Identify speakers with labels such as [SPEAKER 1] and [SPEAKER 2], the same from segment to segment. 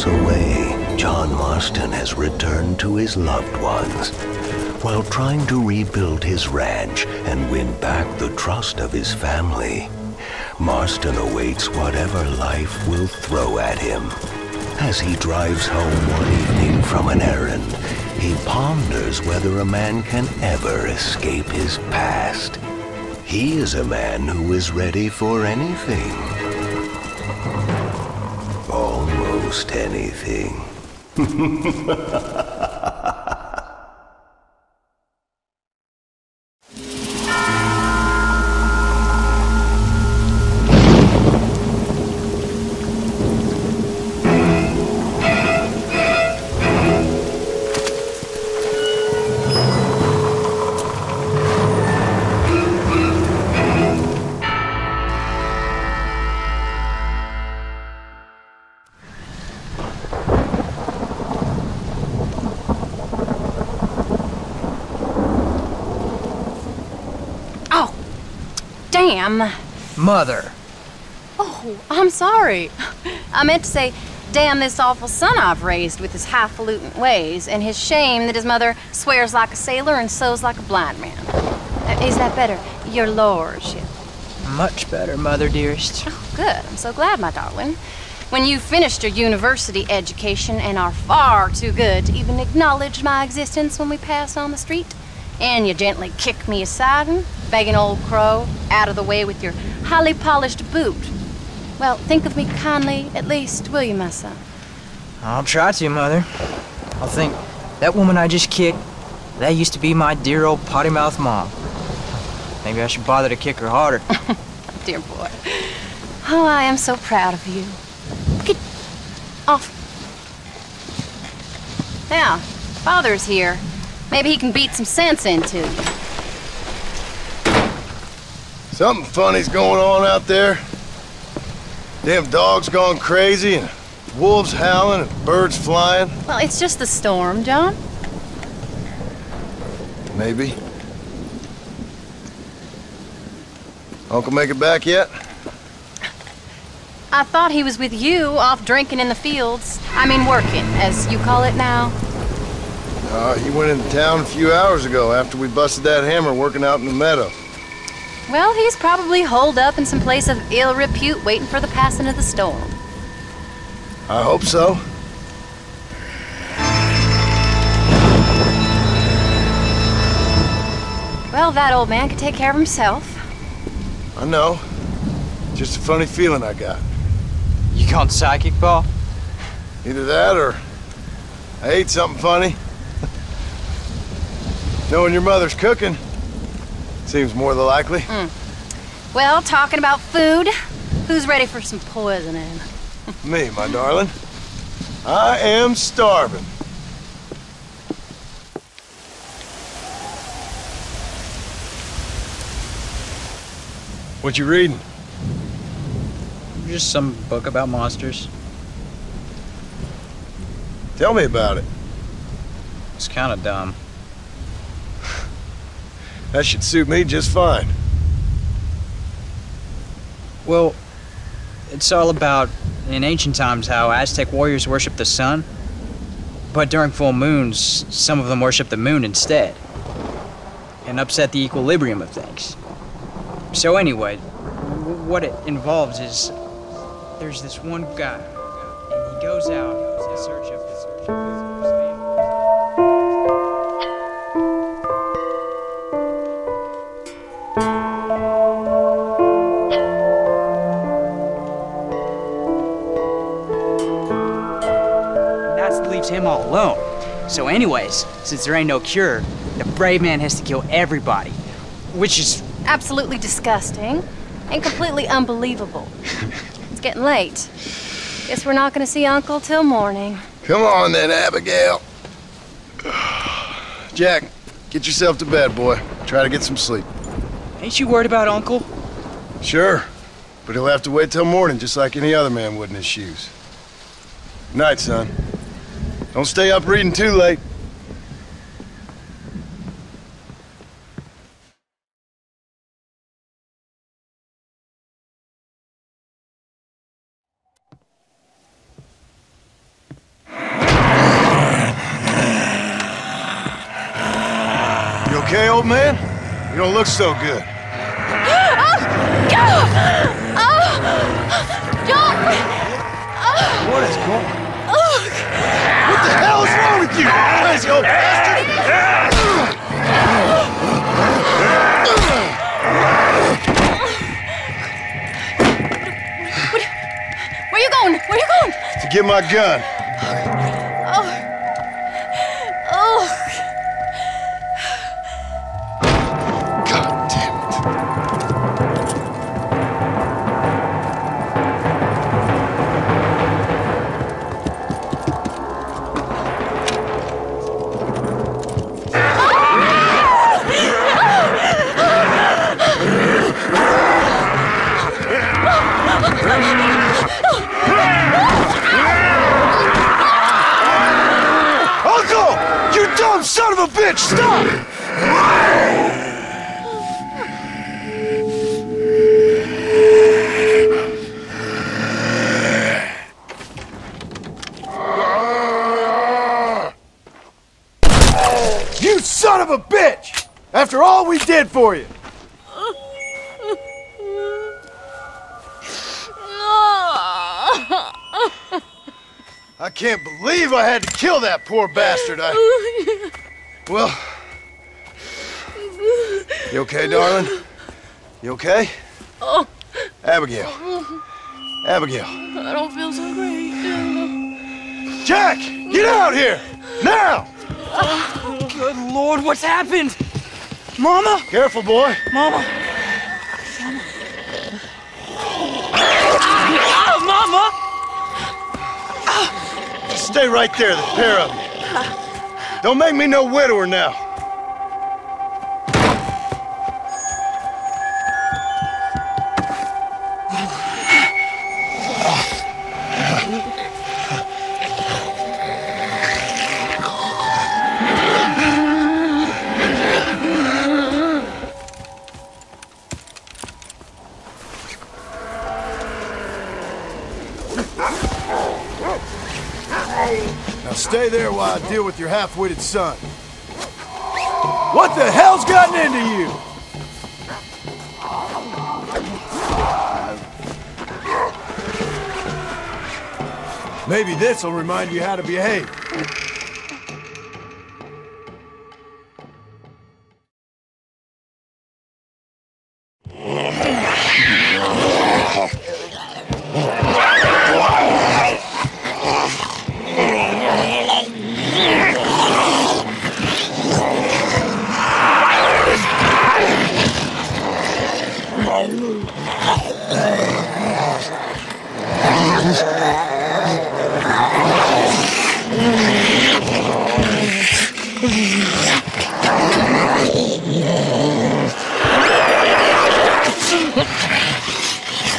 [SPEAKER 1] months away, John Marston has returned to his loved ones. While trying to rebuild his ranch and win back the trust of his family, Marston awaits whatever life will throw at him. As he drives home one evening from an errand, he ponders whether a man can ever escape his past. He is a man who is ready for anything. Almost anything.
[SPEAKER 2] Damn.
[SPEAKER 3] Mother.
[SPEAKER 2] Oh, I'm sorry. I meant to say, damn this awful son I've raised with his highfalutin ways, and his shame that his mother swears like a sailor and sews like a blind man. Is that better, your lordship?
[SPEAKER 3] Much better, Mother dearest.
[SPEAKER 2] Oh, good. I'm so glad, my darling. When you've finished your university education and are far too good to even acknowledge my existence when we pass on the street, and you gently kick me aside and begging old crow out of the way with your highly polished boot. Well, think of me kindly, at least, will you, my son?
[SPEAKER 3] I'll try to, Mother. I'll think, that woman I just kicked, that used to be my dear old potty-mouthed mom. Maybe I should bother to kick her harder.
[SPEAKER 2] Dear boy. Oh, I am so proud of you. Get off. Now, Father's here. Maybe he can beat some sense into you.
[SPEAKER 4] Something funny's going on out there. Damn dogs gone crazy, and wolves howling, and birds flying.
[SPEAKER 2] Well, it's just the storm, John.
[SPEAKER 4] Maybe. Uncle make it back yet?
[SPEAKER 2] I thought he was with you, off drinking in the fields. I mean working, as you call it now.
[SPEAKER 4] He went into town a few hours ago after we busted that hammer working out in the meadow.
[SPEAKER 2] Well, he's probably holed up in some place of ill repute waiting for the passing of the storm.
[SPEAKER 4] I hope so.
[SPEAKER 2] Well, that old man can take care of himself.
[SPEAKER 4] I know. Just a funny feeling I got.
[SPEAKER 3] You gone psychic, Pa?
[SPEAKER 4] Either that or I ate something funny. Knowing your mother's cooking seems more than likely.
[SPEAKER 2] Well, talking about food, who's ready for some poisoning?
[SPEAKER 4] Me, my darling. I am starving. What you reading?
[SPEAKER 3] Just some book about monsters.
[SPEAKER 4] Tell me about it.
[SPEAKER 3] It's kind of dumb.
[SPEAKER 4] That should suit me just fine.
[SPEAKER 3] Well, it's all about, in ancient times, how Aztec warriors worshiped the sun. But during full moons, some of them worshiped the moon instead. And upset the equilibrium of things. So anyway, what it involves is, there's this one guy, and he goes out in search of his family. Leaves him all alone. So anyways, since there ain't no cure, the brave man has to kill everybody, which is
[SPEAKER 2] Absolutely disgusting and completely unbelievable. It's getting late. Guess we're not gonna see Uncle till morning.
[SPEAKER 4] Come on then, Abigail. Jack, get yourself to bed, boy. Try to get some sleep.
[SPEAKER 3] Ain't you worried about Uncle?
[SPEAKER 4] Sure, but he'll have to wait till morning just like any other man would in his shoes. Good night, son. Don't stay up reading too late. old man? You don't look so good. What is going on? What the hell is wrong with you, crazy old bastard?
[SPEAKER 2] Where you going? Where you going?
[SPEAKER 4] To get my gun. God damn it. Uncle! You dumb son of a bitch! Stop! You son of a bitch! After all we did for you! I can't believe I had to kill that poor bastard. Well... You okay, darling? You okay?
[SPEAKER 5] Oh.
[SPEAKER 4] Abigail. Abigail.
[SPEAKER 5] I don't feel so great.
[SPEAKER 4] Jack! Get out here! Now!
[SPEAKER 5] Oh, good Lord, what's happened? Mama?
[SPEAKER 4] Careful, boy.
[SPEAKER 5] Mama. Oh, Mama!
[SPEAKER 4] Stay right there, the pair of you. Don't make me no widower now. Now stay there while I deal with your half-witted son. What the hell's gotten into you? Maybe this'll remind you how to behave.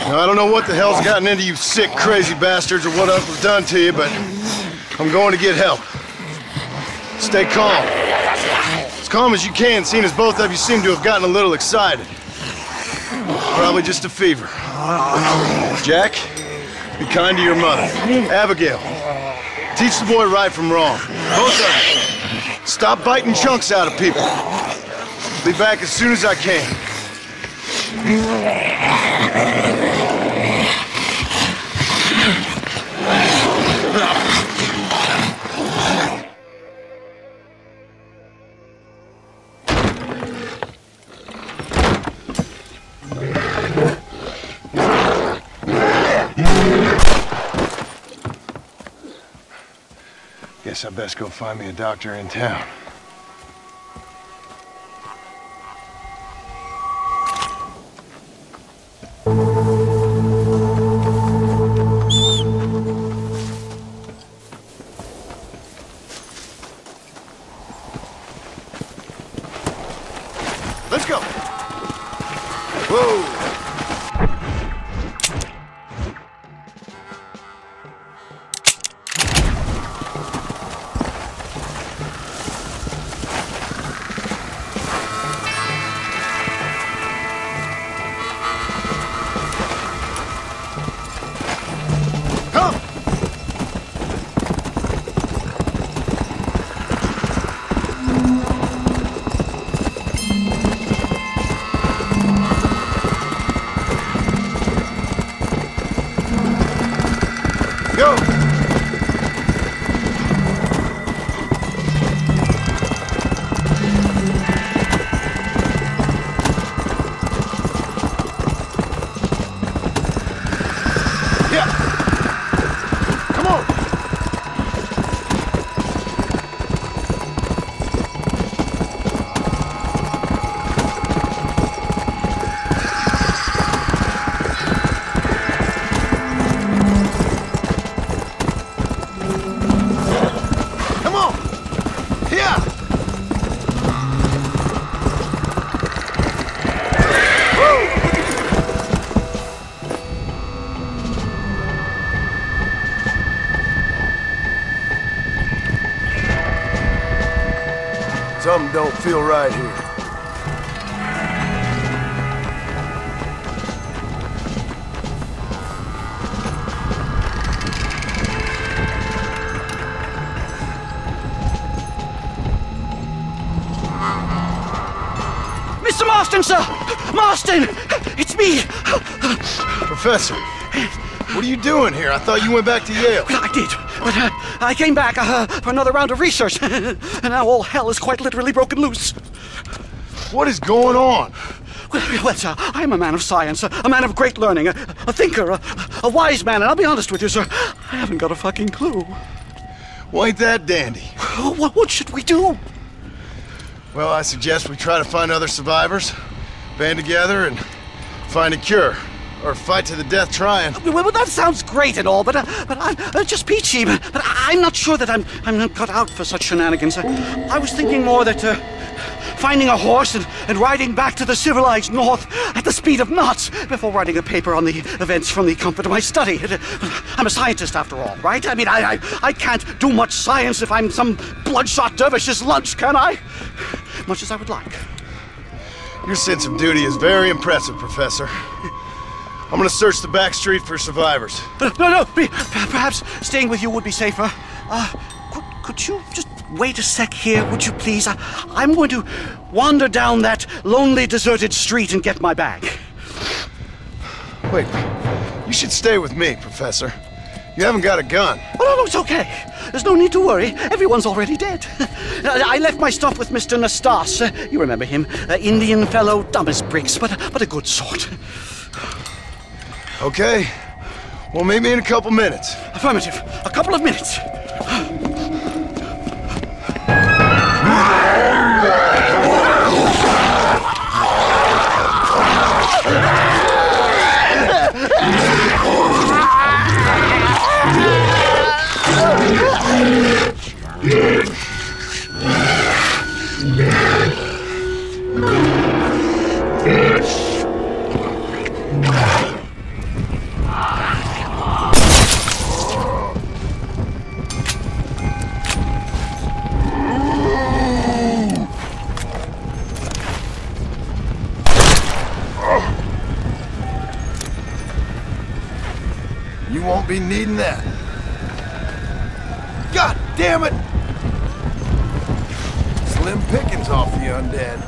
[SPEAKER 4] Now, I don't know what the hell's gotten into you sick, crazy bastards or what Uncle's done to you, but I'm going to get help. Stay calm. As calm as you can, seeing as both of you seem to have gotten a little excited. Probably just a fever. Jack, be kind to your mother. Abigail, teach the boy right from wrong. Both of you, stop biting chunks out of people. Be back as soon as I can. Guess I best go find me a doctor in town. Let's go. Whoa. feel right here.
[SPEAKER 5] Mr. Marston, sir! Marston! It's me!
[SPEAKER 4] Professor, what are you doing here? I thought you went back to Yale.
[SPEAKER 5] Well, I did, but I came back for another round of research, and now all hell is quite literally broken loose.
[SPEAKER 4] What is going on?
[SPEAKER 5] Well, sir, I'm a man of science, a man of great learning, a thinker, a wise man, and I'll be honest with you, sir, I haven't got a fucking clue.
[SPEAKER 4] Well, ain't that dandy?
[SPEAKER 5] What should we do?
[SPEAKER 4] Well, I suggest we try to find other survivors, band together, and find a cure. Or fight to the death trying.
[SPEAKER 5] Well, that sounds great and all, but I'm just peachy. But I'm not sure that I'm not cut out for such shenanigans. I was thinking more that finding a horse and riding back to the civilized north at the speed of knots before writing a paper on the events from the comfort of my study. I'm a scientist after all, right? I mean, I can't do much science if I'm some bloodshot dervish's lunch, can I? Much as I would like.
[SPEAKER 4] Your sense of duty is very impressive, Professor. I'm gonna search the back street for survivors.
[SPEAKER 5] No, perhaps staying with you would be safer. Could you just wait a sec here, would you please? I'm going to wander down that lonely, deserted street and get my bag.
[SPEAKER 4] Wait, you should stay with me, Professor. You haven't got a gun.
[SPEAKER 5] Oh, no, it's okay. There's no need to worry. Everyone's already dead. I left my stuff with Mr. Nastas. You remember him. Indian fellow, dumb as bricks, but a good sort.
[SPEAKER 4] Okay. Well, meet me in a couple minutes.
[SPEAKER 5] Affirmative. A couple of minutes.
[SPEAKER 4] You won't be needing that. God damn it! Slim pickings off the undead.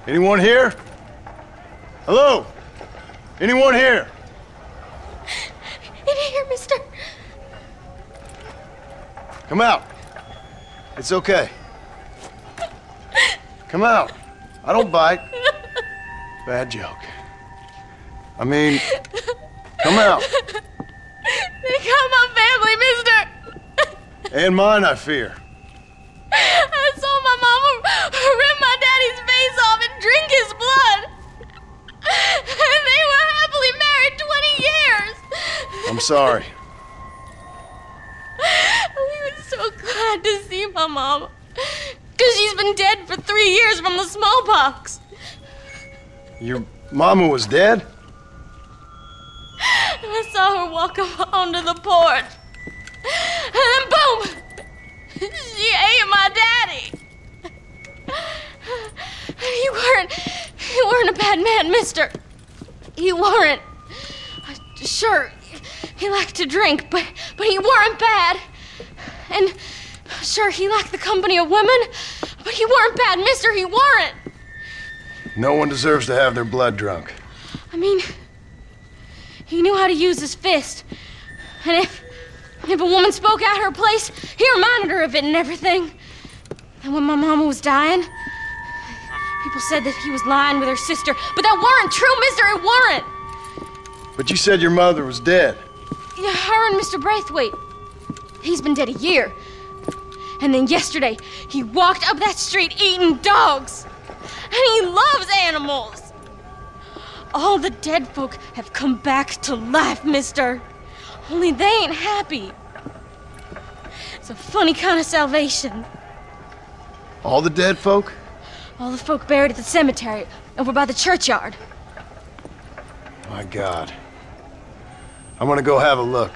[SPEAKER 4] Anyone here? Hello? Anyone here?
[SPEAKER 2] In here, mister.
[SPEAKER 4] Come out. It's okay. Come out. I don't bite. Bad joke. I mean, come out.
[SPEAKER 2] They got my family, mister.
[SPEAKER 4] And mine, I fear.
[SPEAKER 2] I saw my mama rip my daddy's face off and drink his blood. And they were happily married 20 years.
[SPEAKER 4] I'm sorry.
[SPEAKER 2] We were so glad to see my mama. Because she's been dead for 3 years from the smallpox.
[SPEAKER 4] Your mama was dead?
[SPEAKER 2] I saw her walk up onto the porch. And then boom! She ate my daddy. You weren't a bad man, mister. You weren't. Sure, he liked to drink, but he weren't bad. And sure, he liked the company of women, but he weren't bad, mister, he weren't.
[SPEAKER 4] No one deserves to have their blood drunk.
[SPEAKER 2] I mean, he knew how to use his fist. And if a woman spoke out her place, he reminded her of it and everything. And when my mama was dying, people said that he was lying with her sister, but that weren't true, mister, it weren't.
[SPEAKER 4] But you said your mother was dead.
[SPEAKER 2] Yeah, her and Mr. Braithwaite. He's been dead a year. And then yesterday, he walked up that street eating dogs. And he loves animals. All the dead folk have come back to life, mister. Only they ain't happy. It's a funny kind of salvation.
[SPEAKER 4] All the dead folk?
[SPEAKER 6] All the folk buried at the cemetery, over by the churchyard.
[SPEAKER 4] My God. I'm gonna go have a look.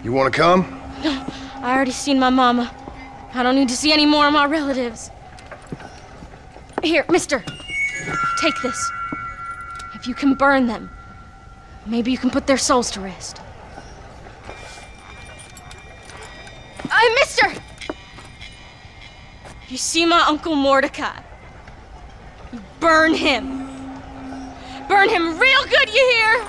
[SPEAKER 4] You wanna come?
[SPEAKER 6] No, I already seen my mama. I don't need to see any more of my relatives. Here, mister. Take this. If you can burn them, maybe you can put their souls to rest. Mister! You see my Uncle Mordecai? You burn him. Burn him real good, you hear?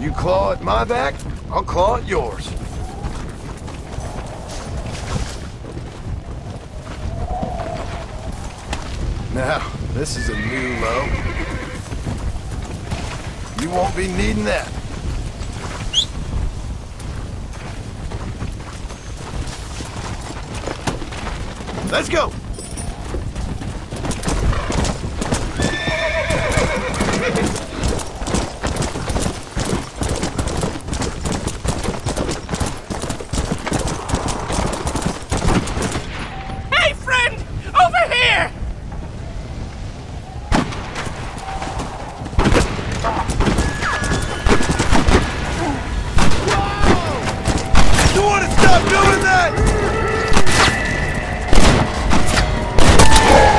[SPEAKER 4] You claw at my back, I'll claw at yours. Now, this is a new low. You won't be needing that. Let's go!
[SPEAKER 7] Hey, friend! Over here!
[SPEAKER 4] You want to stop doing that?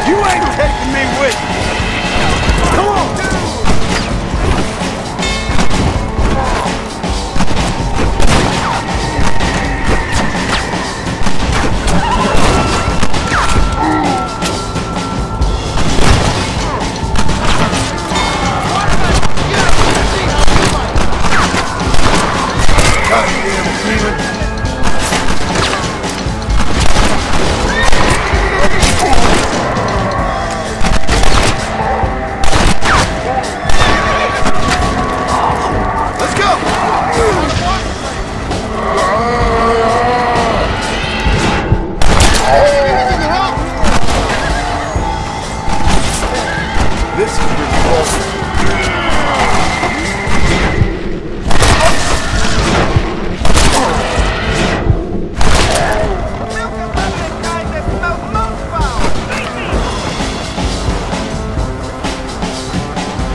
[SPEAKER 4] You ain't taking me with you. Come on! Goddamn demon. Let's go! This is repulsive.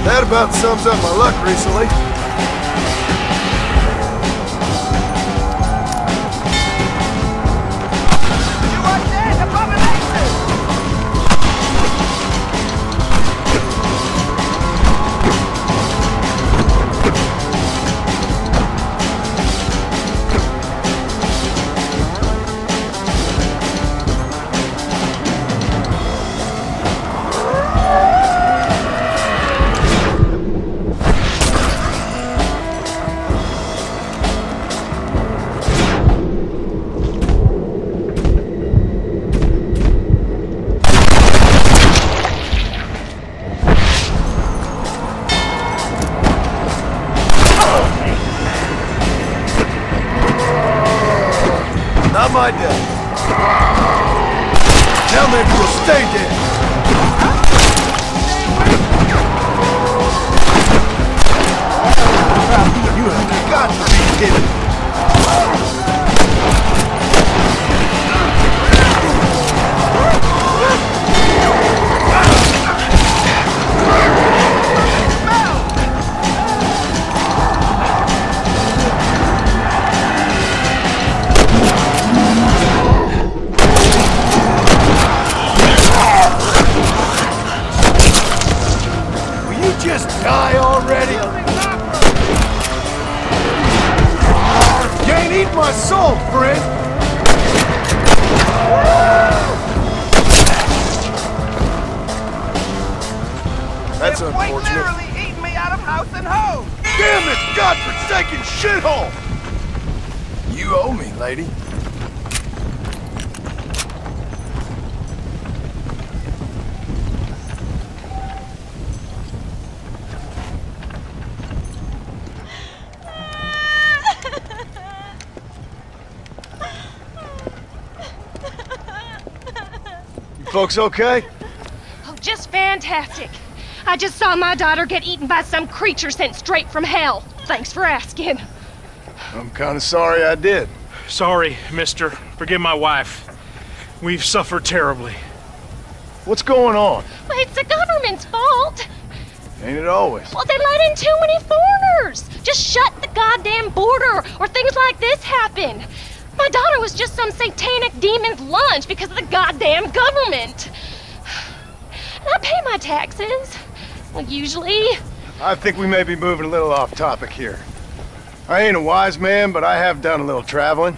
[SPEAKER 4] That about sums up my luck recently. Not my day. Now maybe we'll stay dead. You have got to be kidding me. Just die already? You ain't eating my soul, friend! That's unfortunate.
[SPEAKER 7] Literally eating me out of house and home!
[SPEAKER 4] Damn this godforsaken shithole! You owe me, lady. Folks okay?
[SPEAKER 8] Oh, just fantastic. I just saw my daughter get eaten by some creature sent straight from hell. Thanks for asking.
[SPEAKER 4] I'm kind of sorry I did.
[SPEAKER 9] Sorry, mister. Forgive my wife. We've suffered terribly.
[SPEAKER 4] What's going on?
[SPEAKER 8] Well, it's the government's fault.
[SPEAKER 4] Ain't it always?
[SPEAKER 8] Well, they let in too many foreigners. Just shut the goddamn border, or things like this happen. My daughter was just some satanic demon's lunch because of the goddamn government. And I pay my taxes. Well, usually.
[SPEAKER 4] I think we may be moving a little off topic here. I ain't a wise man, but I have done a little traveling.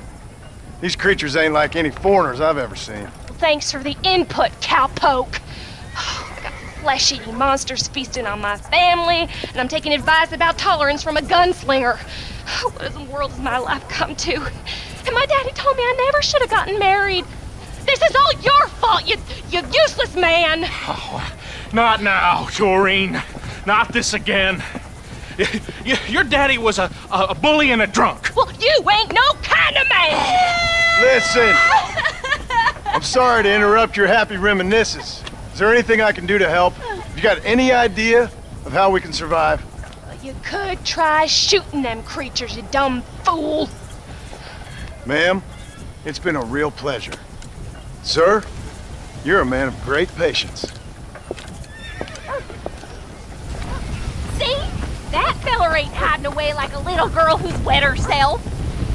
[SPEAKER 4] These creatures ain't like any foreigners I've ever seen.
[SPEAKER 8] Thanks for the input, cowpoke. flesh-eating monsters feasting on my family, and I'm taking advice about tolerance from a gunslinger. What in the world has my life come to? And my daddy told me I never should have gotten married. This is all your fault, you useless man!
[SPEAKER 9] Oh, not now, Doreen. Not this again. Your daddy was a bully and a drunk.
[SPEAKER 8] Well, you ain't no kind of man!
[SPEAKER 4] Listen! I'm sorry to interrupt your happy reminiscences. Is there anything I can do to help? Have you got any idea of how we can survive?
[SPEAKER 8] You could try shooting them creatures, you dumb fool.
[SPEAKER 4] Ma'am, it's been a real pleasure. Sir, you're a man of great patience.
[SPEAKER 8] See? That feller ain't hiding away like a little girl who's wet herself.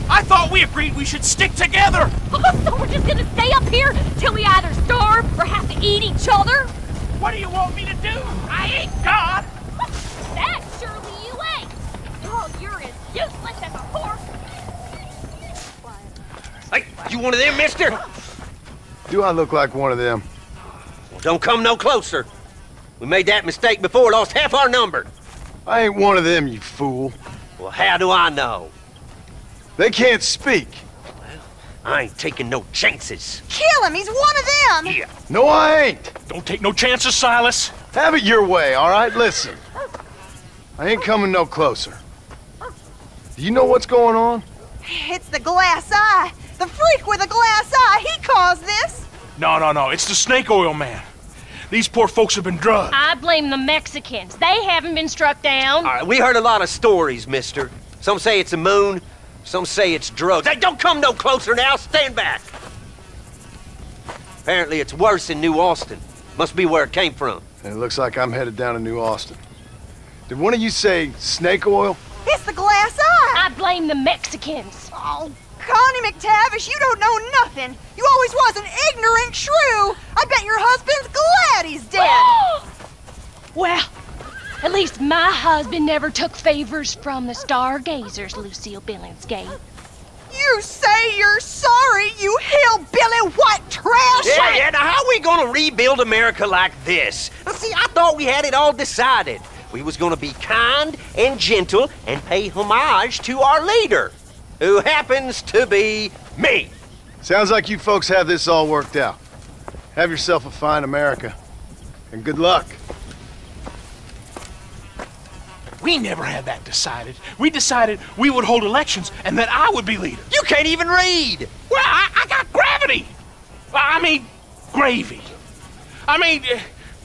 [SPEAKER 9] I thought we agreed we should stick together.
[SPEAKER 8] Oh, so we're just gonna stay up here till we either starve or have to eat each other?
[SPEAKER 9] What do you want me to do? I ain't God.
[SPEAKER 8] That surely you ain't. Oh, you're as useless as a horse.
[SPEAKER 10] Hey, you one of them, mister?
[SPEAKER 4] Do I look like one of them?
[SPEAKER 10] Well, don't come no closer. We made that mistake before, lost half our number.
[SPEAKER 4] I ain't one of them, you fool.
[SPEAKER 10] Well, how do I know?
[SPEAKER 4] They can't speak.
[SPEAKER 10] I ain't taking no chances.
[SPEAKER 11] Kill him! He's one of them!
[SPEAKER 10] Yeah.
[SPEAKER 4] No, I ain't.
[SPEAKER 9] Don't take no chances, Silas.
[SPEAKER 4] Have it your way, all right? Listen. I ain't coming no closer. Do you know what's going on?
[SPEAKER 11] It's the glass eye. The freak with the glass eye. He caused this.
[SPEAKER 9] No. It's the snake oil man. These poor folks have been drugged.
[SPEAKER 8] I blame the Mexicans. They haven't been struck down.
[SPEAKER 10] All right, we heard a lot of stories, mister. Some say it's a moon, some say it's drugs. Hey, don't come no closer now. Stand back. Apparently it's worse in New Austin. Must be where it came from.
[SPEAKER 4] And it looks like I'm headed down to New Austin. Did one of you say snake oil?
[SPEAKER 11] It's the glass eye.
[SPEAKER 8] I blame the Mexicans.
[SPEAKER 11] Oh, Connie McTavish, you don't know nothing. You always was an ignorant shrew. I bet your husband's glad he's dead.
[SPEAKER 8] Well, at least my husband never took favors from the stargazers, Lucille Billingsgate.
[SPEAKER 11] You say you're sorry, you hillbilly white trash!
[SPEAKER 10] Yeah, now how are we gonna rebuild America like this? Now, see, I thought we had it all decided. We was gonna be kind and gentle and pay homage to our leader, who happens to be me.
[SPEAKER 4] Sounds like you folks have this all worked out. Have yourself a fine America, and good luck.
[SPEAKER 9] We never had that decided. We decided we would hold elections and that I would be leader.
[SPEAKER 10] You can't even read.
[SPEAKER 9] Well, I got gravity. I mean, gravy. I mean,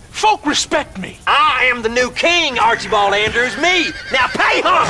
[SPEAKER 9] folk respect me.
[SPEAKER 10] I am the new king, Archibald Andrews, me. Now pay homage.